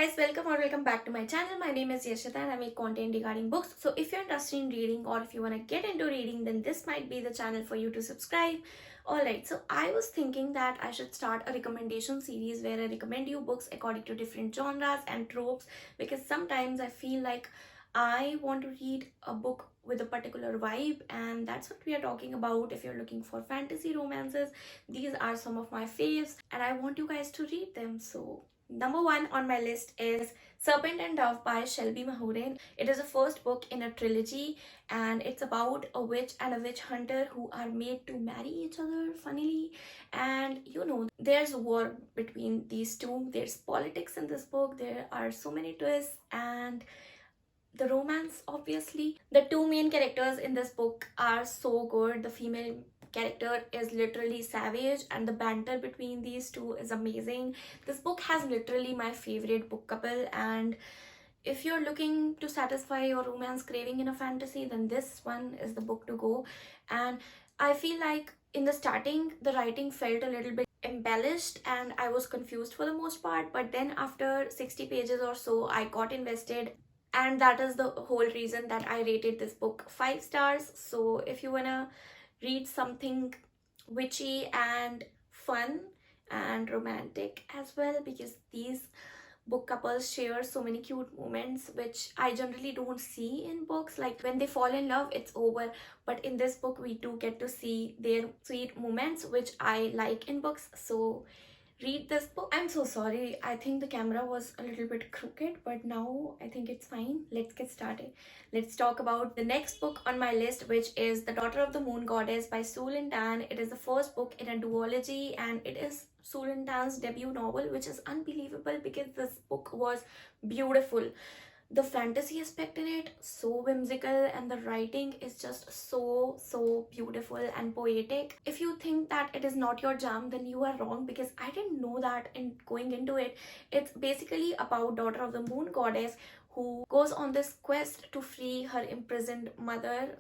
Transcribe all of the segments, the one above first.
guys, welcome or welcome back to my channel. My name is Yashita and I make content regarding books. So if you're interested in reading or if you want to get into reading, then this might be the channel for you to subscribe. Alright, so I was thinking that I should start a recommendation series where I recommend you books according to different genres and tropes, because sometimes I feel like I want to read a book with a particular vibe, and that's what we are talking about. If you're looking for fantasy romances, these are some of my faves and I want you guys to read them. So number one on my list is Serpent and Dove by Shelby Mahurin. It is the first book in a trilogy and it's about a witch and a witch hunter who are made to marry each other, funnily. And there's a war between these two. There's politics in this book. There are so many twists and the romance, obviously. The two main characters in this book are so good. The female character is literally savage and the banter between these two is amazing. This book has literally my favorite book couple, and if you're looking to satisfy your romance craving in a fantasy, then this one is the book to go. And I feel like in the starting the writing felt a little bit embellished and I was confused for the most part, but then after 60 pages or so I got invested, and that is the whole reason that I rated this book 5 stars. So if you wanna read something witchy and fun and romantic as well, because these book couples share so many cute moments which I generally don't see in books. Like when they fall in love, it's over, but in this book we do get to see their sweet moments, which I like in books. So read this book. I'm so sorry, I think the camera was a little bit crooked, but now I think it's fine. Let's get started. Let's talk about the next book on my list, which is The Daughter of the Moon Goddess by Sue Lin Tan. It is the first book in a duology and it is Sue Lin Tan's debut novel, which is unbelievable because this book was beautiful. The fantasy aspect in it, so whimsical, and the writing is just so beautiful and poetic. If you think that it is not your jam, then you are wrong, because I didn't know that in going into it. It's basically about Daughter of the Moon Goddess who goes on this quest to free her imprisoned mother,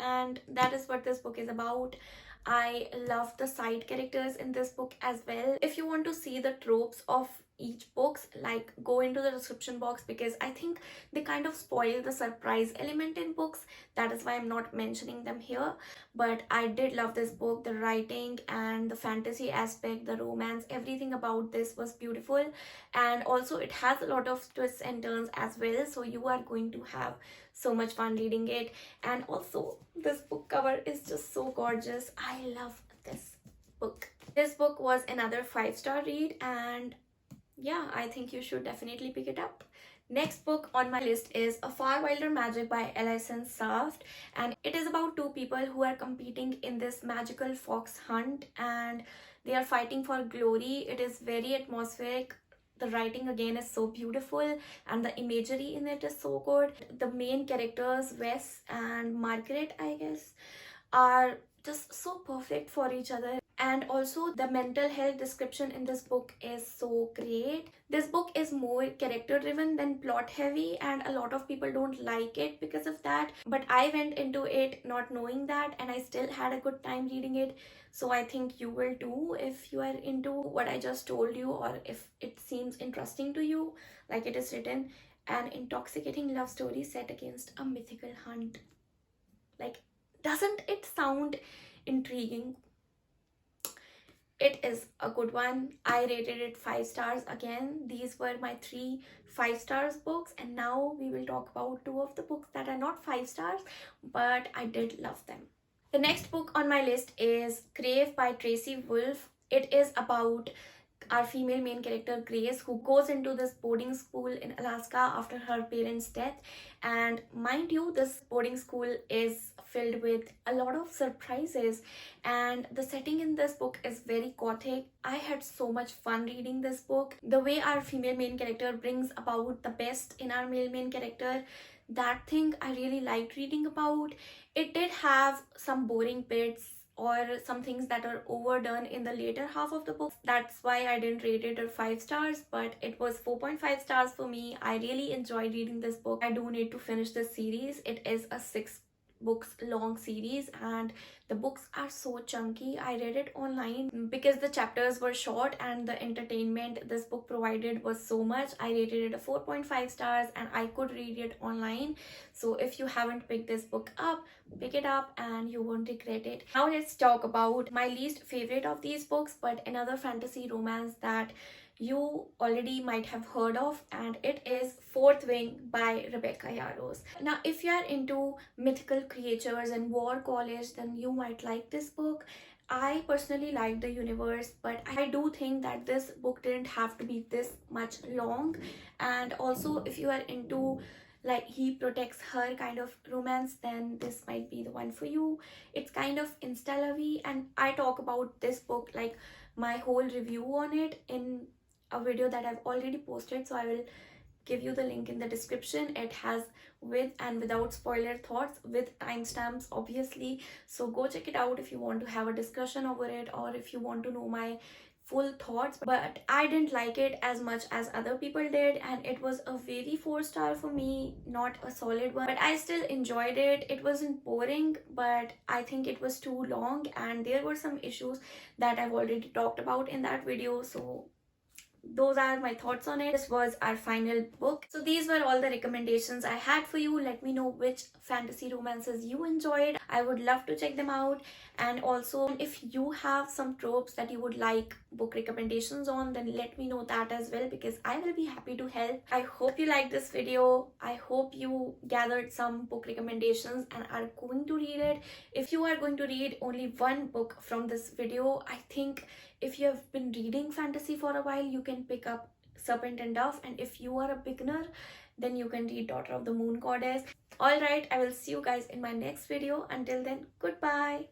and that is what this book is about. I love the side characters in this book as well. If you want to see the tropes of each books, like, go into the description box, because I think they kind of spoil the surprise element in books. That is why I'm not mentioning them here. But I did love this book. The writing and the fantasy aspect, the romance, everything about this was beautiful. And also it has a lot of twists and turns as well, so you are going to have so much fun reading it. And also this book cover is just so gorgeous. I love this book. This book was another 5-star read, and yeah, I think you should definitely pick it up. Next book on my list is A Far Wilder Magic by Alison Saft, and it is about two people who are competing in this magical fox hunt and they are fighting for glory. It is very atmospheric. The writing again is so beautiful and the imagery in it is so good. The main characters, Wes and Margaret, I guess, are just so perfect for each other. And also the mental health description in this book is so great. This book is more character driven than plot heavy, and a lot of people don't like it because of that, but I went into it not knowing that and I still had a good time reading it. So I think you will too if you are into what I just told you, or if it seems interesting to you. Like, it is written an intoxicating love story set against a mythical hunt. Like, doesn't it sound intriguing? It is a good one. I rated it 5 stars. Again, these were my 3 5-star books, and now we will talk about 2 of the books that are not 5 stars, but I did love them. The next book on my list is Crave by Tracy Wolff. It is about our female main character Grace, who goes into this boarding school in Alaska after her parents' death. And mind you, this boarding school is filled with a lot of surprises, and the setting in this book is very gothic. I had so much fun reading this book. The way our female main character brings about the best in our male main character, that thing I really liked reading about. It did have some boring bits or some things that are overdone in the later half of the book. That's why I didn't rate it at 5 stars, but it was 4.5 stars for me. I really enjoyed reading this book. I do need to finish this series. It is a 6 books long series, and the books are so chunky. I read it online because the chapters were short and the entertainment this book provided was so much. I rated it a 4.5 stars and I could read it online. So if you haven't picked this book up, pick it up and you won't regret it. Now let's talk about my least favorite of these books, but another fantasy romance that you already might have heard of, and it is Fourth Wing by Rebecca Yarros. Now if you are into mythical creatures and war college, then you might like this book. I personally like the universe, but I do think that this book didn't have to be this much long. And also if you are into like he protects her kind of romance, then this might be the one for you. It's kind of insta lovey, and I talk about this book, like my whole review on it, in a video that I've already posted, so I will give you the link in the description. It has with and without spoiler thoughts with timestamps obviously, so go check it out if you want to have a discussion over it or if you want to know my full thoughts. But I didn't like it as much as other people did, and it was a very 4 star for me, not a solid one, but I still enjoyed it. It wasn't boring, but I think it was too long and there were some issues that I've already talked about in that video. So those are my thoughts on it. This was our final book. So these were all the recommendations I had for you. Let me know which fantasy romances you enjoyed. I would love to check them out. And also if you have some tropes that you would like book recommendations on, then let me know that as well, because I will be happy to help. I hope you liked this video. I hope you gathered some book recommendations and are going to read it. If you are going to read only one book from this video, I think if you have been reading fantasy for a while, you can pick up Serpent and Dove, and if you are a beginner, then you can read Daughter of the Moon Goddess. Alright, I will see you guys in my next video. Until then, goodbye.